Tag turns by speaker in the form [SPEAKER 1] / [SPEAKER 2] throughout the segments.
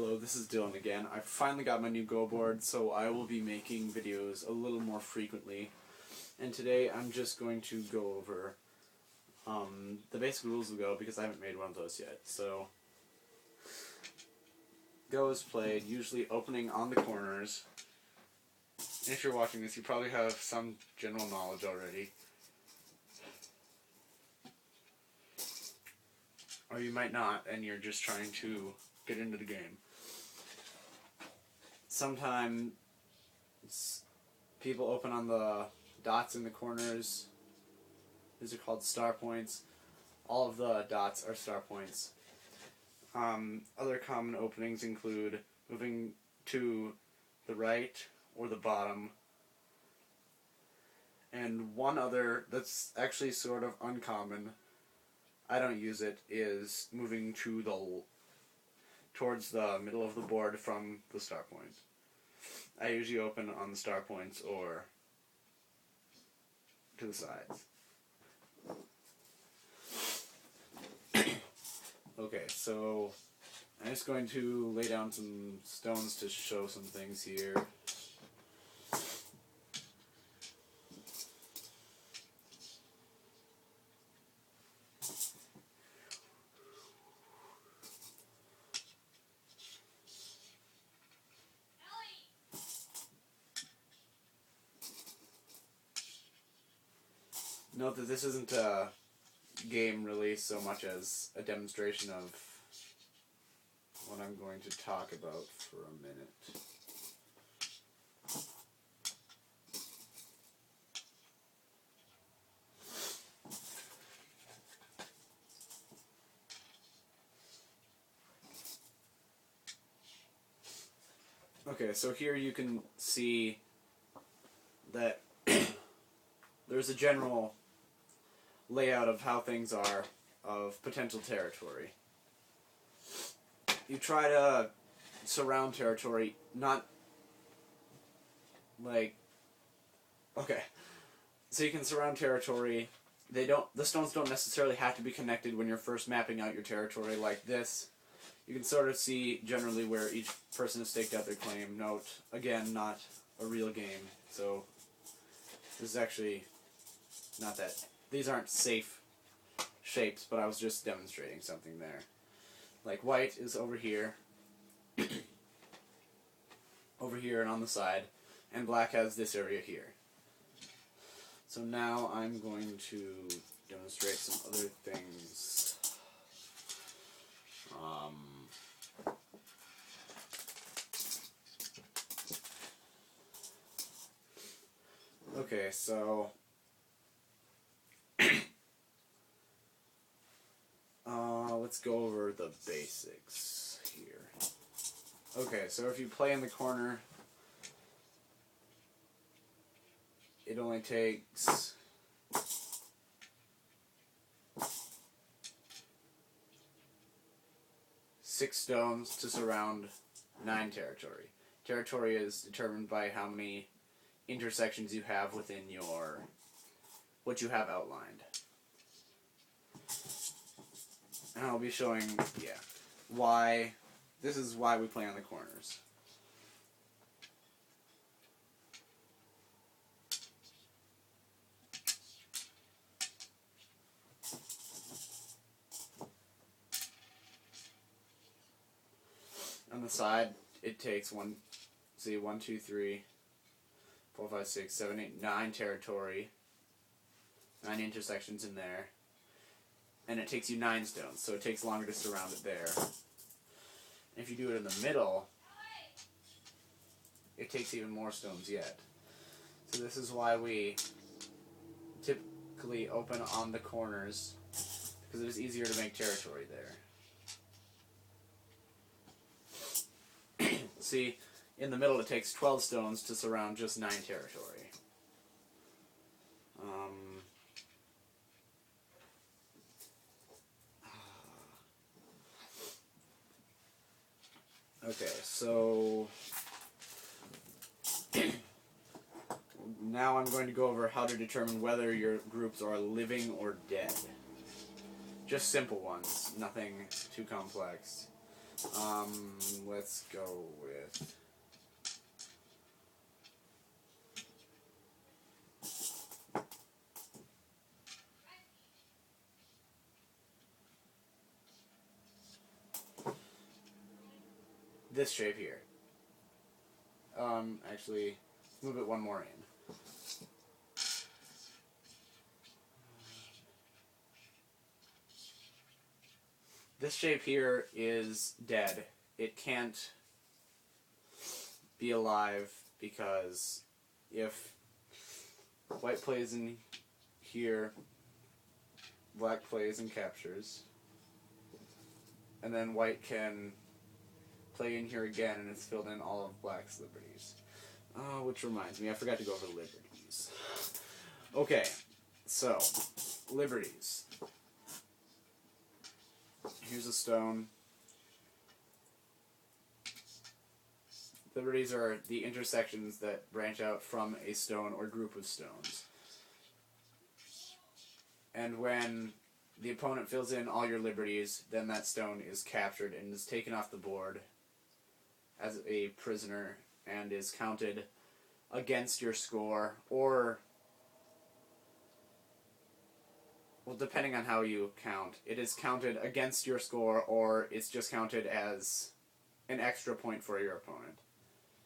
[SPEAKER 1] Hello, this is Dylan again. I finally got my new Go board, so I will be making videos a little more frequently. And today I'm just going to go over the basic rules of Go because I haven't made one of those yet. So, Go is played usually opening on the corners. And if you're watching this, you probably have some general knowledge already. Or you might not, and you're just trying to get into the game. Sometimes people open on the dots in the corners. These are called star points. All of the dots are star points. Other common openings include moving to the right or the bottom. And one other that's actually sort of uncommon, I don't use it, is moving to towards the middle of the board from the star point. I usually open on the star points or to the sides. Okay, so I'm just going to lay down some stones to show some things here. Note that this isn't a game release so much as a demonstration of what I'm going to talk about for a minute. Okay, so here you can see that there's a general layout of how things are, of potential territory. You try to surround territory, not like, okay, so you can surround territory. The stones don't necessarily have to be connected when you're first mapping out your territory like this. You can sort of see generally where each person has staked out their claim. Note, again, not a real game, so this is actually not that. These aren't safe shapes, but I was just demonstrating something there. Like white is over here, over here and on the side, and black has this area here. So now I'm going to demonstrate some other things. Okay, so let's go over the basics here. Okay, so if you play in the corner, it only takes six stones to surround 9 territory. Territory is determined by how many intersections you have within what you have outlined. And I'll be showing, why, this is why we play on the corners. On the side, it takes 1, 2, 3, 4, 5, 6, 7, 8, 9 territory, 9 intersections in there. And it takes you 9 stones, so it takes longer to surround it there. And if you do it in the middle, it takes even more stones yet. So this is why we typically open on the corners, because it is easier to make territory there. See, in the middle it takes 12 stones to surround just 9 territory. Okay, so now I'm going to go over how to determine whether your groups are living or dead. Just simple ones, nothing too complex. Let's go with... this shape here. Actually, move it one more in. This shape here is dead. It can't be alive because if white plays in here, black plays and captures, and then white can play in here again and it's filled in all of black's liberties. Which reminds me, I forgot to go over the liberties. Okay, so, liberties. Here's a stone. Liberties are the intersections that branch out from a stone or group of stones. And when the opponent fills in all your liberties, then that stone is captured and is taken off the board as a prisoner and is counted against your score, or, well, depending on how you count, it is counted against your score, or it's just counted as an extra point for your opponent,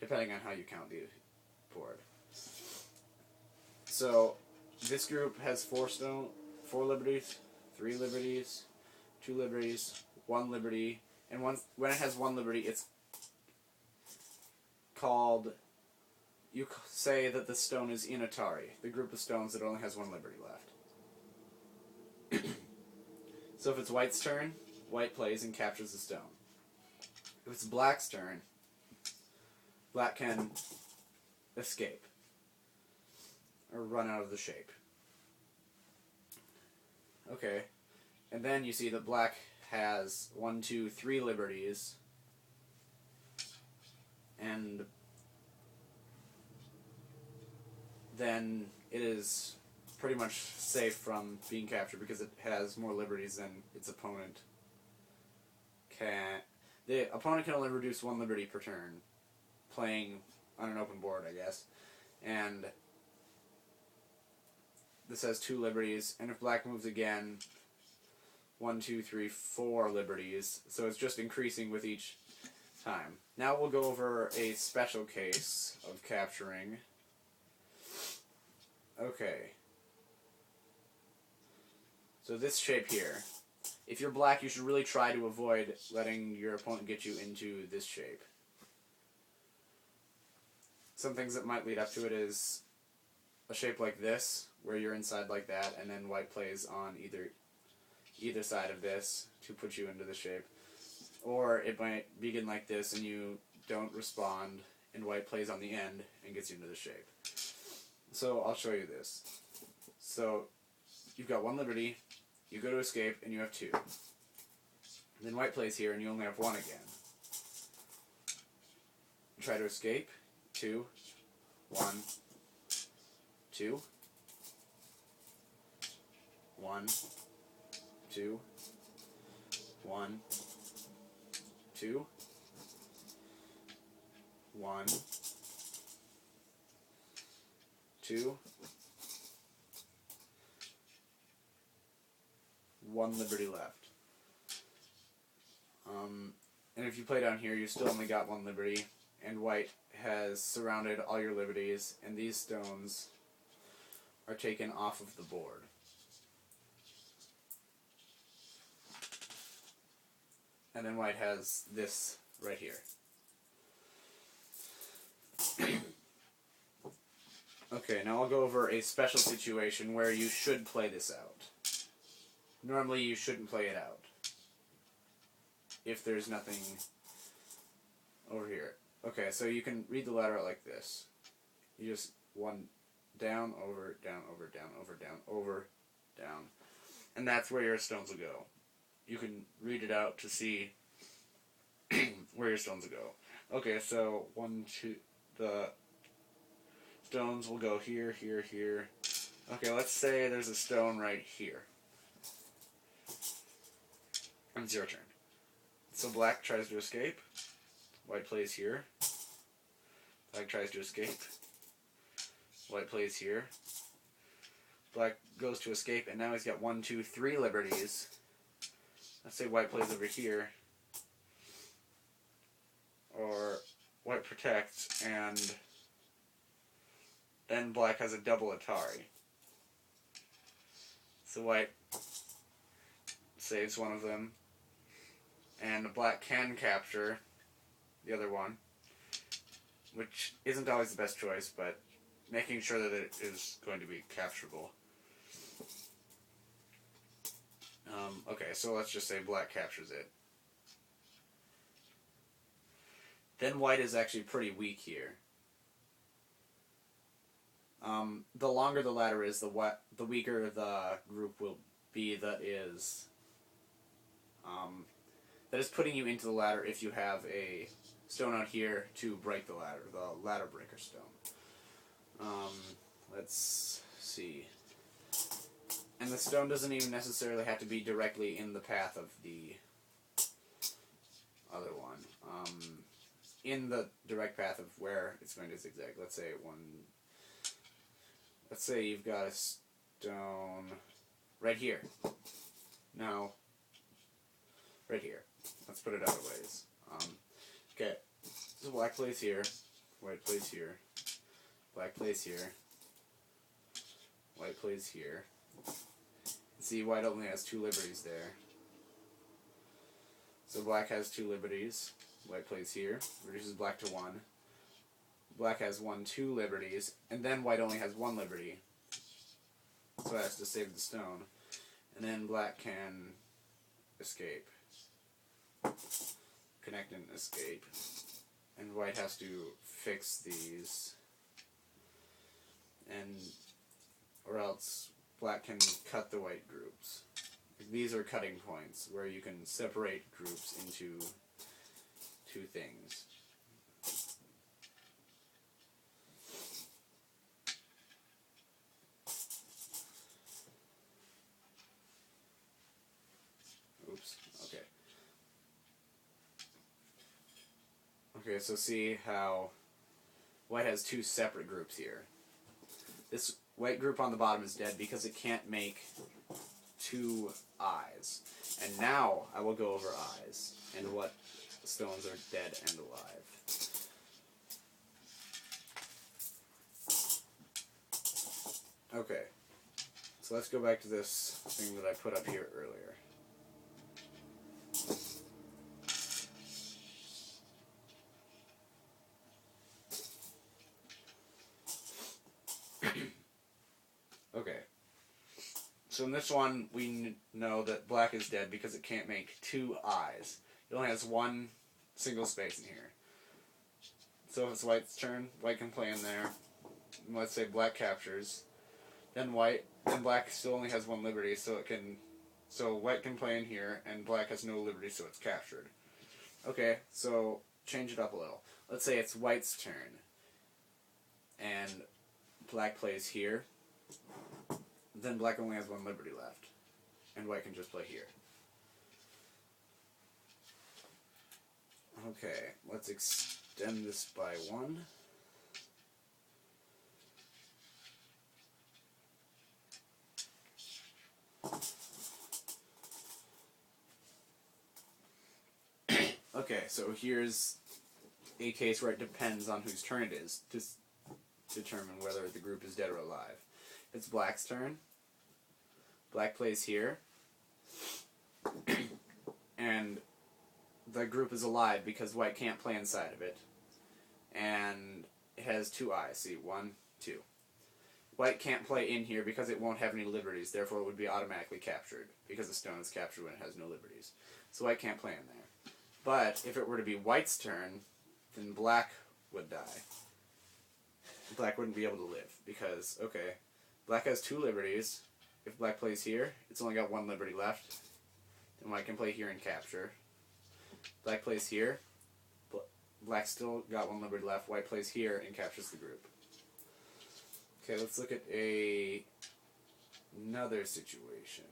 [SPEAKER 1] depending on how you count the board. So, this group has 4 liberties, 3 liberties, 2 liberties, 1 liberty, and when it has 1 liberty, it's called, you say that the stone is in Atari, the group of stones that only has 1 liberty left. So if it's white's turn, white plays and captures the stone. If it's black's turn, black can escape, or run out of the shape. Okay, and then you see that black has 1, 2, 3 liberties, and then it is pretty much safe from being captured because it has more liberties than its opponent can. The opponent can only reduce 1 liberty per turn, playing on an open board, I guess, and this has 2 liberties, and if black moves again, 1, 2, 3, 4 liberties, so it's just increasing with each time. Now we'll go over a special case of capturing. Okay. So this shape here, if you're black, you should really try to avoid letting your opponent get you into this shape. Some things that might lead up to it is a shape like this, where you're inside like that, and then white plays on either side of this to put you into the shape. Or it might begin like this and you don't respond, and white plays on the end and gets you into the shape. So I'll show you this. So you've got 1 liberty, you go to escape, and you have 2. Then white plays here and you only have 1 again. Try to escape, 2, 1, 2, 1, 2, 1, 2, 1, 2, 1 liberty left. And if you play down here, you still only got 1 liberty, and white has surrounded all your liberties, and these stones are taken off of the board. And then white has this right here. Okay, now I'll go over a special situation where you should play this out. Normally you shouldn't play it out if there's nothing over here. Okay, so you can read the ladder out like this. You just 1 down, over, down, over, down, over, down, over, down. And that's where your stones will go. You can read it out to see where your stones will go. Okay, so 1, 2, the stones will go here, here, here. Okay, let's say there's a stone right here. And it's your turn. So black tries to escape. White plays here. Black tries to escape. White plays here. Black goes to escape, and now he's got 1, 2, 3 liberties. Let's say white plays over here. Or white protects, and then black has a double Atari. So white saves one of them, and black can capture the other one, which isn't always the best choice, but making sure that it is going to be capturable. Okay, so let's just say black captures it. Then white is actually pretty weak here. The longer the ladder is, the weaker the group will be that is putting you into the ladder if you have a stone out here to break the ladder breaker stone. Let's see. And the stone doesn't even necessarily have to be directly in the path of the other one. In the direct path of where it's going to zigzag. Let's say you've got a stone right here. No. Right here. Let's put it out of ways. Okay. So black plays here. White plays here. Black plays here. White plays here. See, white only has 2 liberties there. So black has 2 liberties. White plays here. Reduces black to 1. Black has 1, 2 liberties. And then white only has 1 liberty. So it has to save the stone. And then black can escape. Connect and escape. And white has to fix these. Or else black can cut the white groups. These are cutting points where you can separate groups into 2 things. Oops, okay. Okay, so see how white has 2 separate groups here. This white group on the bottom is dead because it can't make 2 eyes. And now I will go over eyes and what stones are dead and alive. Okay, so let's go back to this thing that I put up here earlier. Okay. So in this one, we know that black is dead because it can't make 2 eyes. It only has 1 single space in here. So if it's white's turn, white can play in there. And let's say black captures. Then black still only has 1 liberty, so white can play in here, and black has no liberty, so it's captured. Okay, so change it up a little. Let's say it's white's turn, and black plays here. Then black only has 1 liberty left, and white can just play here. Okay, let's extend this by 1. Okay, so here's a case where it depends on whose turn it is to determine whether the group is dead or alive. It's black's turn. Black plays here. And the group is alive because white can't play inside of it. And it has 2 eyes. See, 1, 2. White can't play in here because it won't have any liberties, therefore it would be automatically captured, because the stone is captured when it has no liberties. So white can't play in there. But if it were to be white's turn, then black would die. Black wouldn't be able to live, because, okay, black has 2 liberties. If black plays here, it's only got 1 liberty left. Then white can play here and capture. Black plays here. Black still got 1 liberty left. White plays here and captures the group. Okay, let's look at another situation.